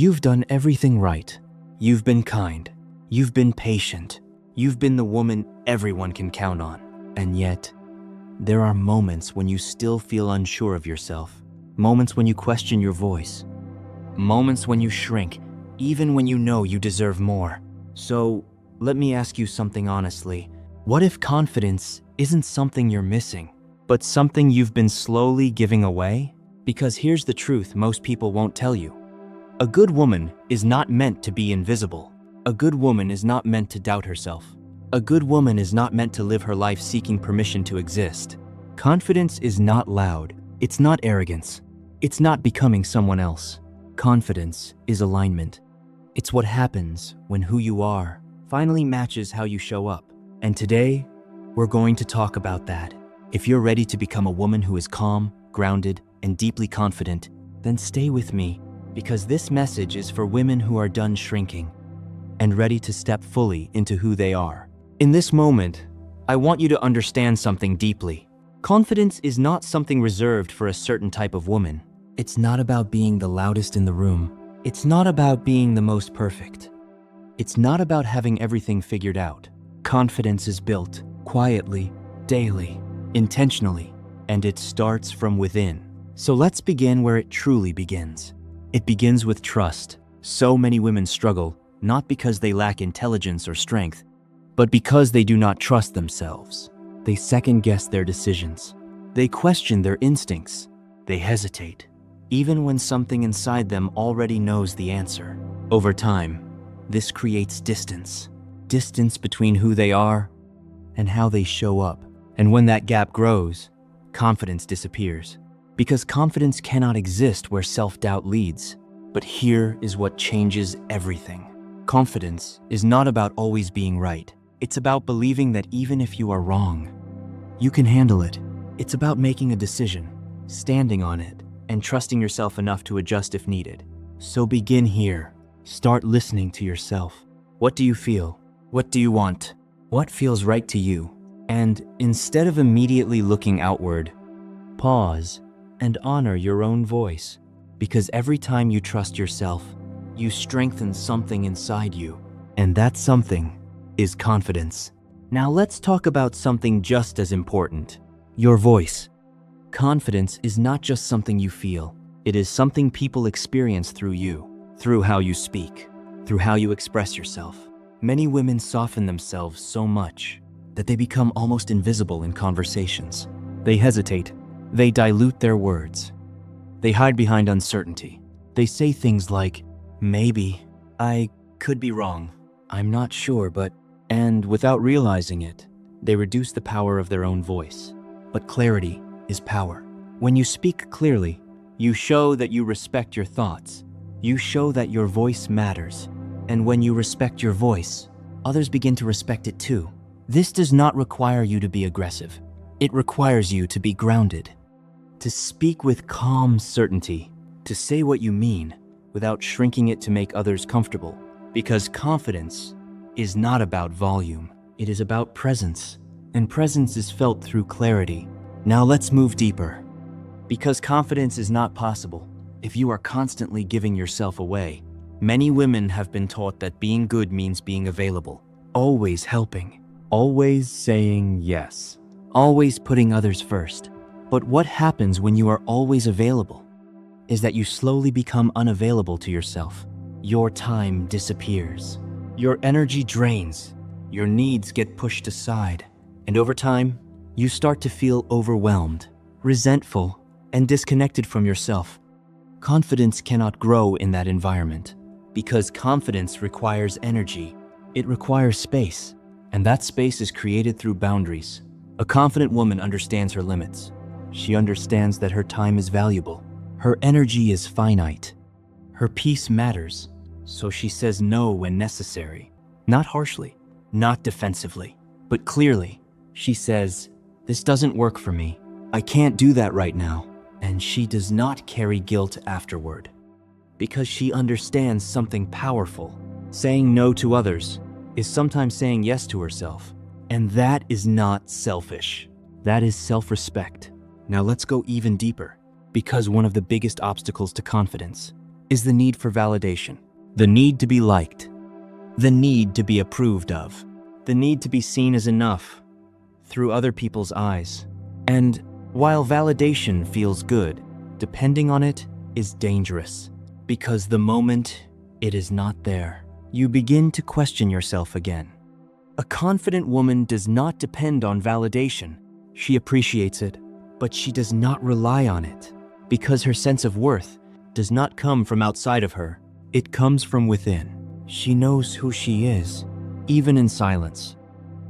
You've done everything right. You've been kind. You've been patient. You've been the woman everyone can count on. And yet, there are moments when you still feel unsure of yourself. Moments when you question your voice. Moments when you shrink, even when you know you deserve more. So, let me ask you something honestly. What if confidence isn't something you're missing, but something you've been slowly giving away? Because here's the truth most people won't tell you. A good woman is not meant to be invisible. A good woman is not meant to doubt herself. A good woman is not meant to live her life seeking permission to exist. Confidence is not loud. It's not arrogance. It's not becoming someone else. Confidence is alignment. It's what happens when who you are finally matches how you show up. And today, we're going to talk about that. If you're ready to become a woman who is calm, grounded, and deeply confident, then stay with me, because this message is for women who are done shrinking and ready to step fully into who they are. In this moment, I want you to understand something deeply. Confidence is not something reserved for a certain type of woman. It's not about being the loudest in the room. It's not about being the most perfect. It's not about having everything figured out. Confidence is built quietly, daily, intentionally, and it starts from within. So let's begin where it truly begins. It begins with trust. So many women struggle, not because they lack intelligence or strength, but because they do not trust themselves. They second-guess their decisions. They question their instincts. They hesitate, even when something inside them already knows the answer. Over time, this creates distance. Distance between who they are and how they show up. And when that gap grows, confidence disappears. Because confidence cannot exist where self-doubt leads. But here is what changes everything. Confidence is not about always being right. It's about believing that even if you are wrong, you can handle it. It's about making a decision, standing on it, and trusting yourself enough to adjust if needed. So begin here. Start listening to yourself. What do you feel? What do you want? What feels right to you? And instead of immediately looking outward, pause and honor your own voice. Because every time you trust yourself, you strengthen something inside you. And that something is confidence. Now let's talk about something just as important. Your voice. Confidence is not just something you feel. It is something people experience through you, through how you speak, through how you express yourself. Many women soften themselves so much that they become almost invisible in conversations. They hesitate. They dilute their words. They hide behind uncertainty. They say things like, maybe, I could be wrong, I'm not sure, but... And without realizing it, they reduce the power of their own voice. But clarity is power. When you speak clearly, you show that you respect your thoughts. You show that your voice matters. And when you respect your voice, others begin to respect it too. This does not require you to be aggressive. It requires you to be grounded. To speak with calm certainty. To say what you mean without shrinking it to make others comfortable. Because confidence is not about volume. It is about presence. And presence is felt through clarity. Now let's move deeper. Because confidence is not possible if you are constantly giving yourself away. Many women have been taught that being good means being available, always helping, always saying yes, always putting others first. But what happens when you are always available is that you slowly become unavailable to yourself. Your time disappears. Your energy drains. Your needs get pushed aside. And over time, you start to feel overwhelmed, resentful, and disconnected from yourself. Confidence cannot grow in that environment. Because confidence requires energy. It requires space. And that space is created through boundaries. A confident woman understands her limits. She understands that her time is valuable. Her energy is finite. Her peace matters. So she says no when necessary. Not harshly, not defensively, but clearly. She says, "This doesn't work for me. I can't do that right now." And she does not carry guilt afterward. Because she understands something powerful. Saying no to others is sometimes saying yes to herself. And that is not selfish. That is self-respect. Now let's go even deeper. Because one of the biggest obstacles to confidence is the need for validation, the need to be liked, the need to be approved of, the need to be seen as enough through other people's eyes. And while validation feels good, depending on it is dangerous, because the moment it is not there, you begin to question yourself again. A confident woman does not depend on validation. She appreciates it, but she does not rely on it, because her sense of worth does not come from outside of her. It comes from within. She knows who she is, even in silence.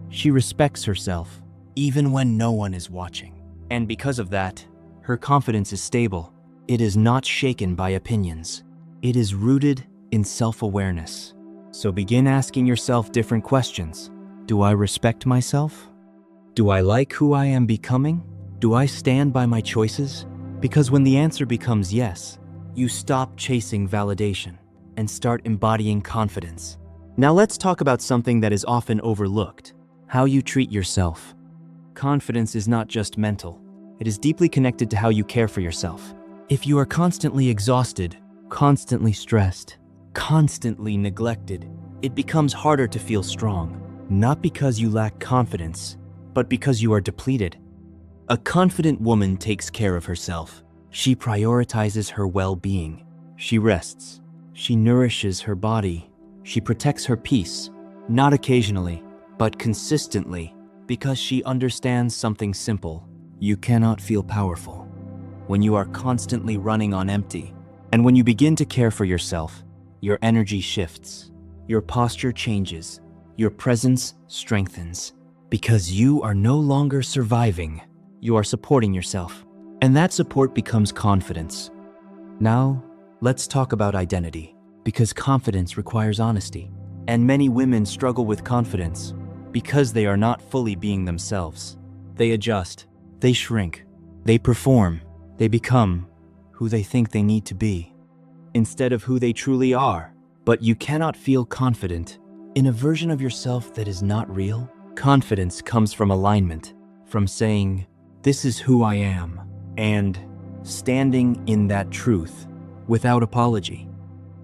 She respects herself, even when no one is watching. And because of that, her confidence is stable. It is not shaken by opinions. It is rooted in self-awareness. So begin asking yourself different questions. Do I respect myself? Do I like who I am becoming? Do I stand by my choices? Because when the answer becomes yes, you stop chasing validation and start embodying confidence. Now let's talk about something that is often overlooked: how you treat yourself. Confidence is not just mental. It is deeply connected to how you care for yourself. If you are constantly exhausted, constantly stressed, constantly neglected, it becomes harder to feel strong. Not because you lack confidence, but because you are depleted. A confident woman takes care of herself. She prioritizes her well-being. She rests. She nourishes her body. She protects her peace, not occasionally, but consistently, because she understands something simple. You cannot feel powerful when you are constantly running on empty. And when you begin to care for yourself, your energy shifts, your posture changes, your presence strengthens, because you are no longer surviving, you are supporting yourself. And that support becomes confidence. Now, let's talk about identity, because confidence requires honesty. And many women struggle with confidence because they are not fully being themselves. They adjust, they shrink, they perform, they become who they think they need to be, instead of who they truly are. But you cannot feel confident in a version of yourself that is not real. Confidence comes from alignment, from saying, "This is who I am," and standing in that truth without apology.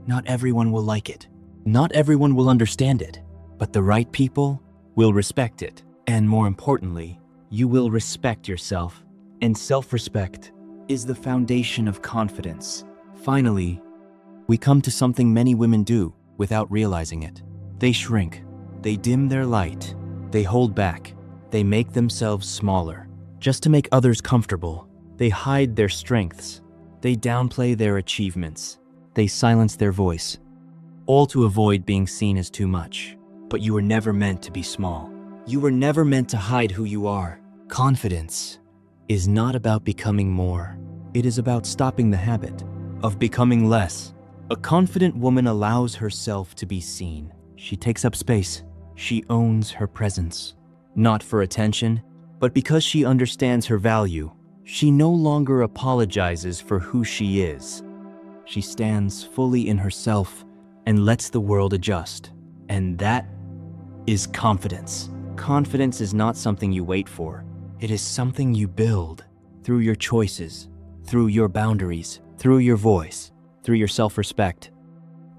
Not everyone will like it. Not everyone will understand it, but the right people will respect it. And more importantly, you will respect yourself. And self-respect is the foundation of confidence. Finally, we come to something many women do without realizing it. They shrink. They dim their light. They hold back. They make themselves smaller just to make others comfortable. They hide their strengths. They downplay their achievements. They silence their voice, all to avoid being seen as too much. But you were never meant to be small. You were never meant to hide who you are. Confidence is not about becoming more. It is about stopping the habit of becoming less. A confident woman allows herself to be seen. She takes up space. She owns her presence, not for attention, but because she understands her value. She no longer apologizes for who she is. She stands fully in herself and lets the world adjust. And that is confidence. Confidence is not something you wait for. It is something you build through your choices, through your boundaries, through your voice, through your self-respect.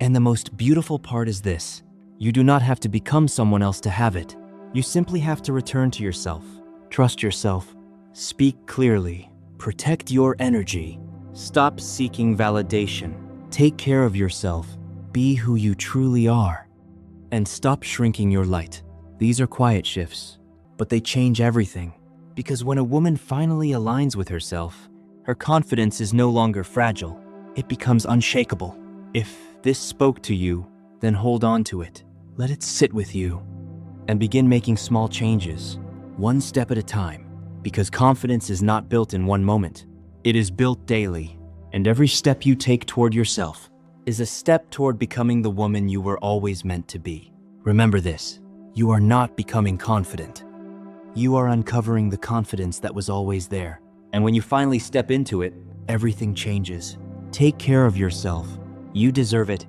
And the most beautiful part is this: you do not have to become someone else to have it. You simply have to return to yourself. Trust yourself. Speak clearly. Protect your energy. Stop seeking validation. Take care of yourself. Be who you truly are. And stop shrinking your light. These are quiet shifts, but they change everything. Because when a woman finally aligns with herself, her confidence is no longer fragile. It becomes unshakable. If this spoke to you, then hold on to it. Let it sit with you. And begin making small changes, one step at a time. Because confidence is not built in one moment. It is built daily. And every step you take toward yourself is a step toward becoming the woman you were always meant to be. Remember this: you are not becoming confident. You are uncovering the confidence that was always there. And when you finally step into it, everything changes. Take care of yourself. You deserve it.